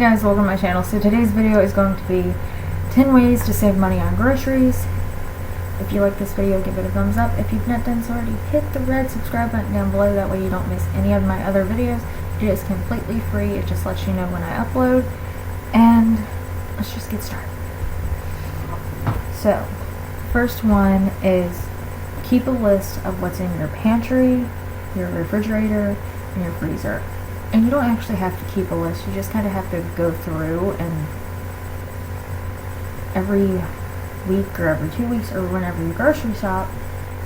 guys, welcome to my channel. So today's video is going to be 10 ways to save money on groceries. If you like this video, give it a thumbs up. If you've not done so already, hit the red subscribe button down below. That way you don't miss any of my other videos. It is completely free. It just lets you know when I upload. And let's just get started. So, first one is keep a list of what's in your pantry, your refrigerator, and your freezer. And you don't actually have to keep a list, you just kind of have to go through and every week or every 2 weeks or whenever you grocery shop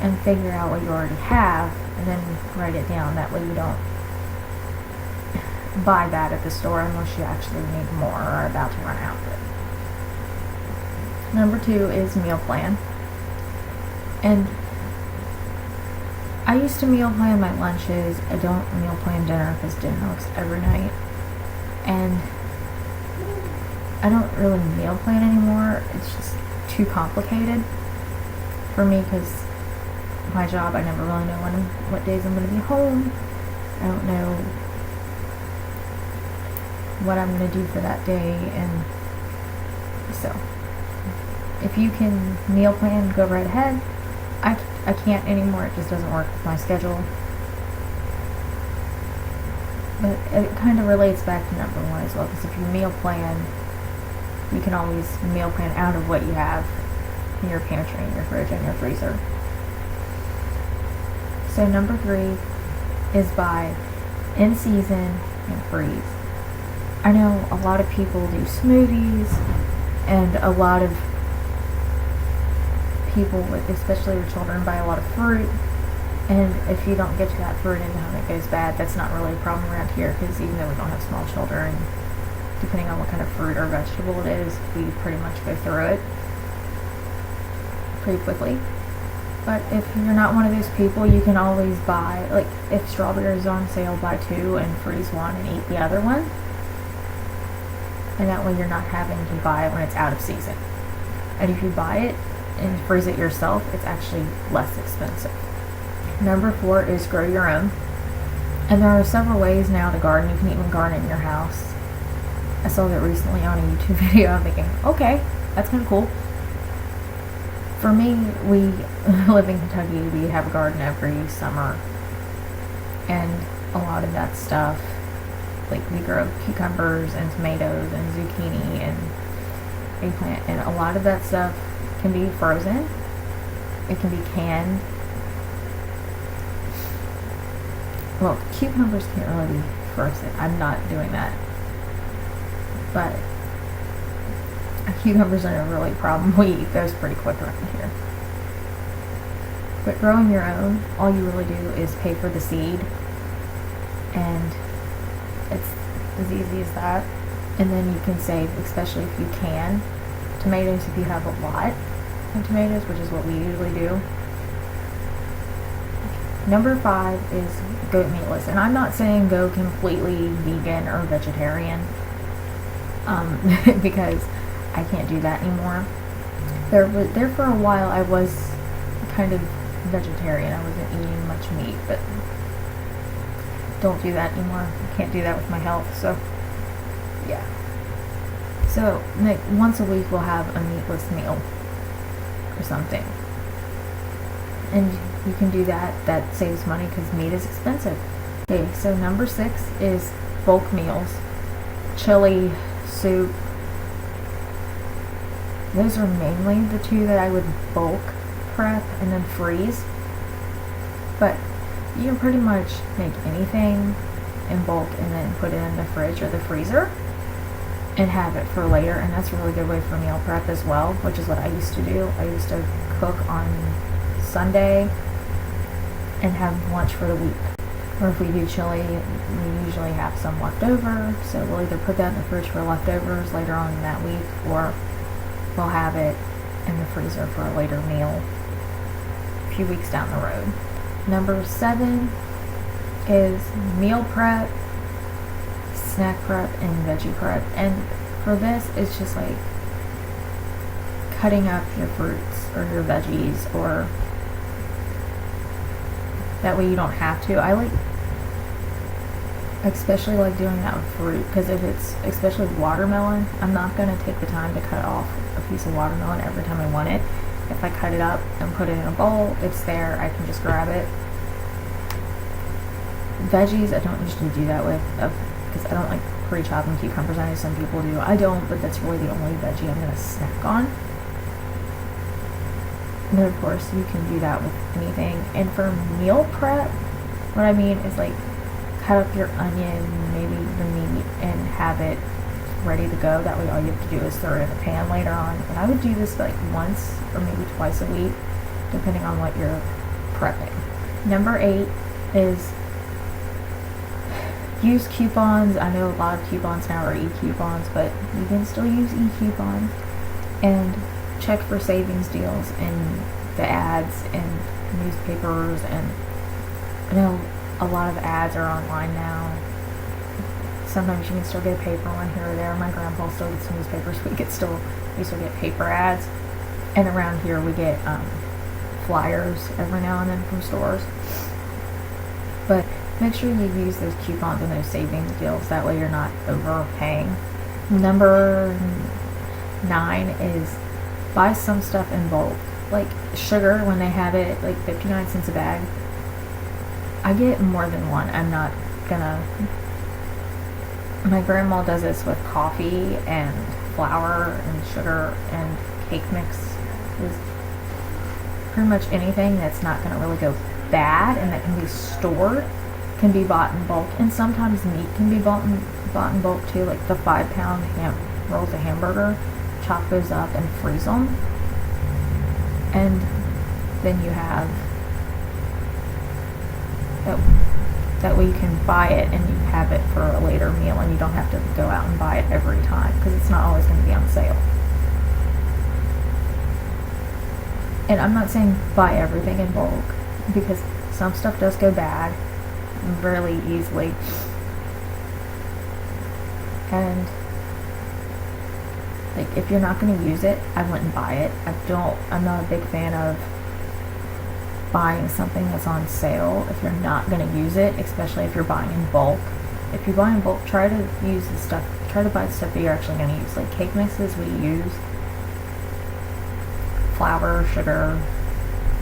and figure out what you already have and then write it down. That way you don't buy that at the store unless you actually need more or are about to run out of it. Number 2 is meal plan. And I used to meal plan my lunches. I don't meal plan dinner because dinner looks every night. And I don't really meal plan anymore. It's just too complicated for me because my job, I never really know what days I'm going to be home. I don't know what I'm going to do for that day. And so, if you can meal plan, go right ahead. I can't anymore, it just doesn't work with my schedule. But it kind of relates back to number 1 as well, because if you meal plan, you can always meal plan out of what you have in your pantry, in your fridge, and your freezer. So number 3 is buy in season and freeze. I know a lot of people do smoothies, and a lot of people, especially with children, buy a lot of fruit, and if you don't get to that fruit in time it goes bad. That's not really a problem around here because even though we don't have small children, depending on what kind of fruit or vegetable it is, we pretty much go through it pretty quickly. But if you're not one of those people, you can always buy, like if strawberries are on sale, buy 2 and freeze 1 and eat the other one, and that way you're not having to buy it when it's out of season. And if you buy it and freeze it yourself, it's actually less expensive. Number 4 is grow your own. And there are several ways now to garden. You can even garden in your house. I saw that recently on a YouTube video. I'm thinking, okay, that's kind of cool. For me, we live in Kentucky. We have a garden every summer. And a lot of that stuff, like we grow cucumbers and tomatoes and zucchini and eggplant, and a lot of that stuff can be frozen. It can be canned. Well, cucumbers can't really be frozen. I'm not doing that. But cucumbers aren't really a problem. We eat those pretty quick around here. But growing your own, all you really do is pay for the seed. And it's as easy as that. And then you can save, especially if you can, tomatoes if you have a lot of tomatoes, which is what we usually do. Number 5 is goat meatless, and I'm not saying go completely vegan or vegetarian because I can't do that anymore. There for a while I was kind of vegetarian. I wasn't eating much meat, but don't do that anymore. I can't do that with my health, so yeah. So, like, once a week we'll have a meatless meal or something. And you can do that. That saves money because meat is expensive. Okay, so number 6 is bulk meals. Chili, soup. Those are mainly the 2 that I would bulk prep and then freeze. But you can pretty much make anything in bulk and then put it in the fridge or the freezer and have it for later, and that's a really good way for meal prep as well, which is what I used to do. I used to cook on Sunday and have lunch for the week. Or if we do chili, we usually have some left over, so we'll either put that in the fridge for leftovers later on in that week, or we'll have it in the freezer for a later meal a few weeks down the road. Number 7 is meal prep, snack prep, and veggie prep. And for this, it's just like cutting up your fruits or your veggies, or that way you don't have to. I especially like doing that with fruit, because if it's especially watermelon, I'm not going to take the time to cut off a piece of watermelon every time I want it. If I cut it up and put it in a bowl, it's there, I can just grab it. Veggies, I don't usually do that with, because I don't like pre-chopping cucumbers. I know some people do. I don't, but that's really the only veggie I'm going to snack on. And then of course you can do that with anything. And for meal prep, what I mean is like cut up your onion, maybe the meat, and have it ready to go. That way all you have to do is throw it in the pan later on. And I would do this like once or maybe twice a week, depending on what you're prepping. Number 8 is use coupons. I know a lot of coupons now are e-coupons, but you can still use e-coupons. And check for savings deals in the ads and newspapers, and I know a lot of ads are online now. Sometimes you can still get a paper one here or there. My grandpa still gets newspapers. We still get paper ads, and around here we get flyers every now and then from stores. But make sure you use those coupons and those savings deals. That way you're not overpaying. Number 9 is buy some stuff in bulk. Like sugar, when they have it like 59 cents a bag, I get more than one. I'm not gonna. My grandma does this with coffee and flour and sugar and cake mix. Is pretty much anything that's not gonna really go bad and that can be stored can be bought in bulk. And sometimes meat can be bought in bulk too, like the 5-pound rolls of hamburger. Chop those up and freeze them, and then you have that way you can buy it and you have it for a later meal, and you don't have to go out and buy it every time because it's not always going to be on sale. And I'm not saying buy everything in bulk, because some stuff does go bad really easily, and like if you're not going to use it, I wouldn't buy it. I'm not a big fan of buying something that's on sale if you're not going to use it, especially if you're buying in bulk. If you're buying in bulk, try to buy the stuff that you're actually going to use. Like cake mixes, we use flour, sugar,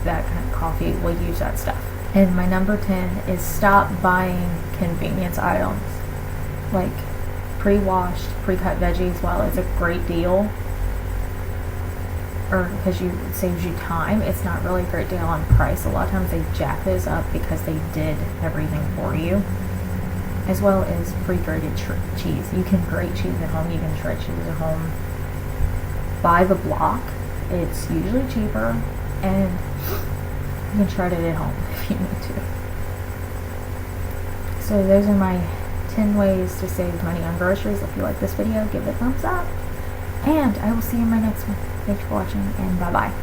that kind of coffee, we'll use that stuff. And my number 10 is stop buying convenience items. Like pre-washed, pre-cut veggies, while it's a great deal, or because it saves you time, it's not really a great deal on price. A lot of times they jack those up because they did everything for you. As well as pre-grated cheese. You can grate cheese at home, you can shred cheese at home. Buy the block, it's usually cheaper, and you can shred it at home if you need to. So those are my 10 ways to save money on groceries. If you like this video, give it a thumbs up, and I will see you in my next one. Thanks for watching, and bye bye.